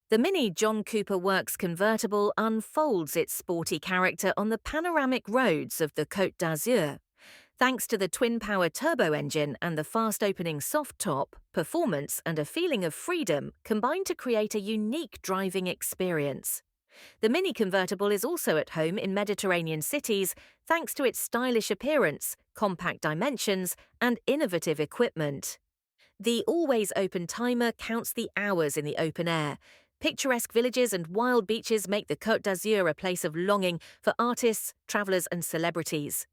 The Mini John Cooper Works Convertible unfolds its sporty character on the panoramic roads of the Côte d'Azur. Thanks to the twin-power turbo engine and the fast-opening soft top, performance and a feeling of freedom combine to create a unique driving experience. The Mini convertible is also at home in Mediterranean cities thanks to its stylish appearance, compact dimensions, and innovative equipment. The always-open timer counts the hours in the open air. Picturesque villages and wild beaches make the Côte d'Azur a place of longing for artists, travellers and celebrities.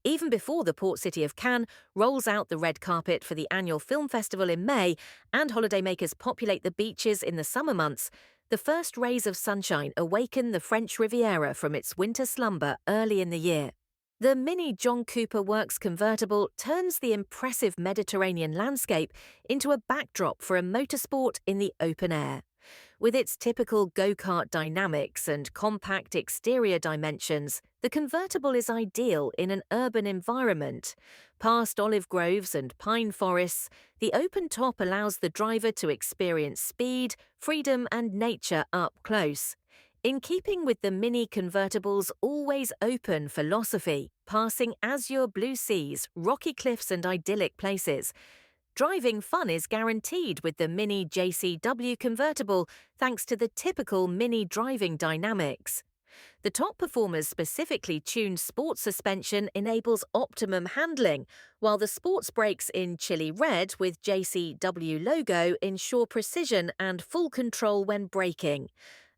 Even before the port city of Cannes rolls out the red carpet for the annual film festival in May and holidaymakers populate the beaches in the summer months, the first rays of sunshine awaken the French Riviera from its winter slumber early in the year. The Mini John Cooper Works Convertible turns the impressive Mediterranean landscape into a backdrop for a motorsport in the open air. With its typical go-kart dynamics and compact exterior dimensions, the convertible is ideal in an urban environment. Past olive groves and pine forests, the open top allows the driver to experience speed, freedom and nature up close. In keeping with the Mini convertible's always-open philosophy, passing azure blue seas, rocky cliffs and idyllic places, driving fun is guaranteed with the Mini JCW convertible thanks to the typical Mini driving dynamics. The top performer's specifically tuned sports suspension enables optimum handling, while the sports brakes in chili red with JCW logo ensure precision and full control when braking.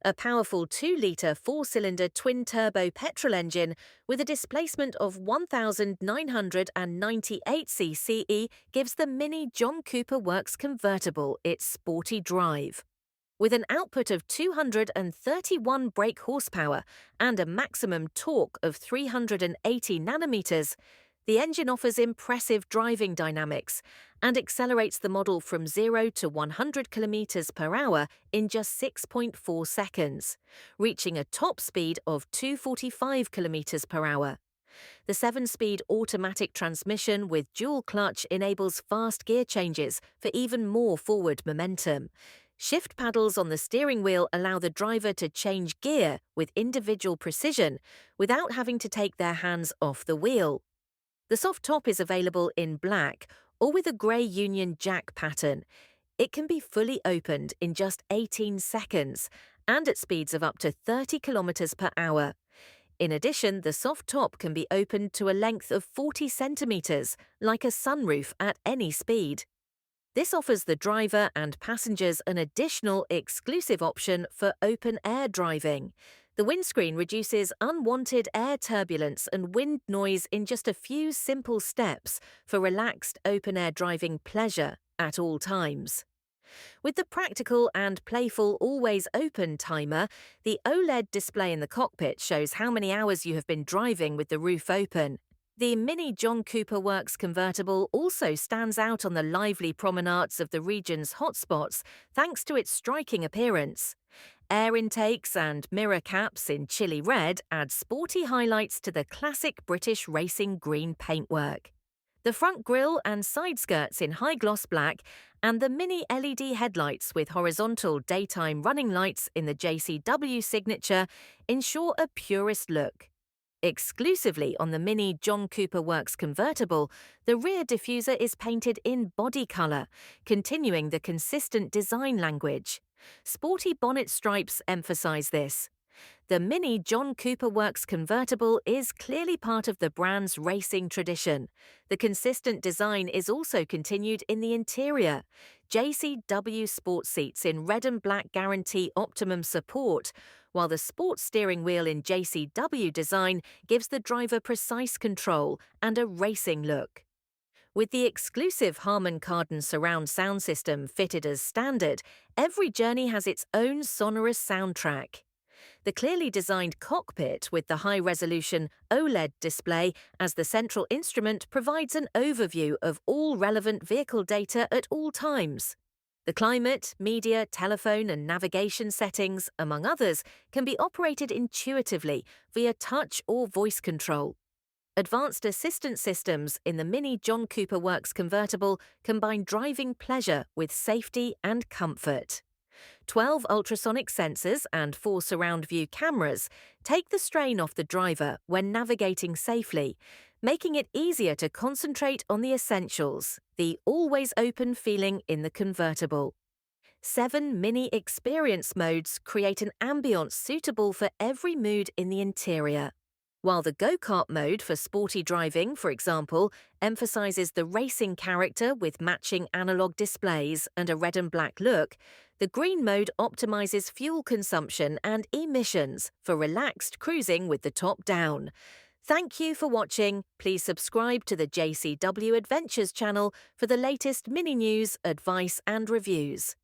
A powerful 2-litre 4-cylinder twin-turbo petrol engine with a displacement of 1,998 cce gives the Mini John Cooper Works Convertible its sporty drive. With an output of 231 brake horsepower and a maximum torque of 380 nanometers, the engine offers impressive driving dynamics and accelerates the model from 0 to 100 km per hour in just 6.4 seconds, reaching a top speed of 245 km per hour. The 7-speed automatic transmission with dual clutch enables fast gear changes for even more forward momentum. Shift paddles on the steering wheel allow the driver to change gear with individual precision without having to take their hands off the wheel. The soft top is available in black or with a grey Union Jack pattern. It can be fully opened in just 18 seconds and at speeds of up to 30 km per hour. In addition, the soft top can be opened to a length of 40 centimetres, like a sunroof at any speed. This offers the driver and passengers an additional exclusive option for open-air driving. The windscreen reduces unwanted air turbulence and wind noise in just a few simple steps for relaxed open-air driving pleasure at all times. With the practical and playful always-open timer, the OLED display in the cockpit shows how many hours you have been driving with the roof open. The Mini John Cooper Works Convertible also stands out on the lively promenades of the region's hotspots thanks to its striking appearance. Air intakes and mirror caps in chili red add sporty highlights to the classic British racing green paintwork. The front grille and side skirts in high-gloss black and the mini LED headlights with horizontal daytime running lights in the JCW signature ensure a purist look. Exclusively on the Mini John Cooper Works Convertible, the rear diffuser is painted in body colour, continuing the consistent design language. Sporty bonnet stripes emphasise this. The Mini John Cooper Works Convertible is clearly part of the brand's racing tradition. The consistent design is also continued in the interior. JCW sports seats in red and black guarantee optimum support, while the sports steering wheel in JCW design gives the driver precise control and a racing look. With the exclusive Harman Kardon surround sound system fitted as standard, every journey has its own sonorous soundtrack. The clearly designed cockpit with the high-resolution OLED display as the central instrument provides an overview of all relevant vehicle data at all times. The climate, media, telephone and navigation settings, among others, can be operated intuitively via touch or voice control. Advanced assistance systems in the Mini John Cooper Works Convertible combine driving pleasure with safety and comfort. 12 ultrasonic sensors and 4 surround view cameras take the strain off the driver when navigating safely, making it easier to concentrate on the essentials, the always open feeling in the convertible. 7 mini experience modes create an ambience suitable for every mood in the interior. While the go-kart mode for sporty driving, for example, emphasizes the racing character with matching analog displays and a red and black look, the green mode optimizes fuel consumption and emissions for relaxed cruising with the top down. Thank you for watching. Please subscribe to the JCW Adventures channel for the latest mini news, advice and reviews.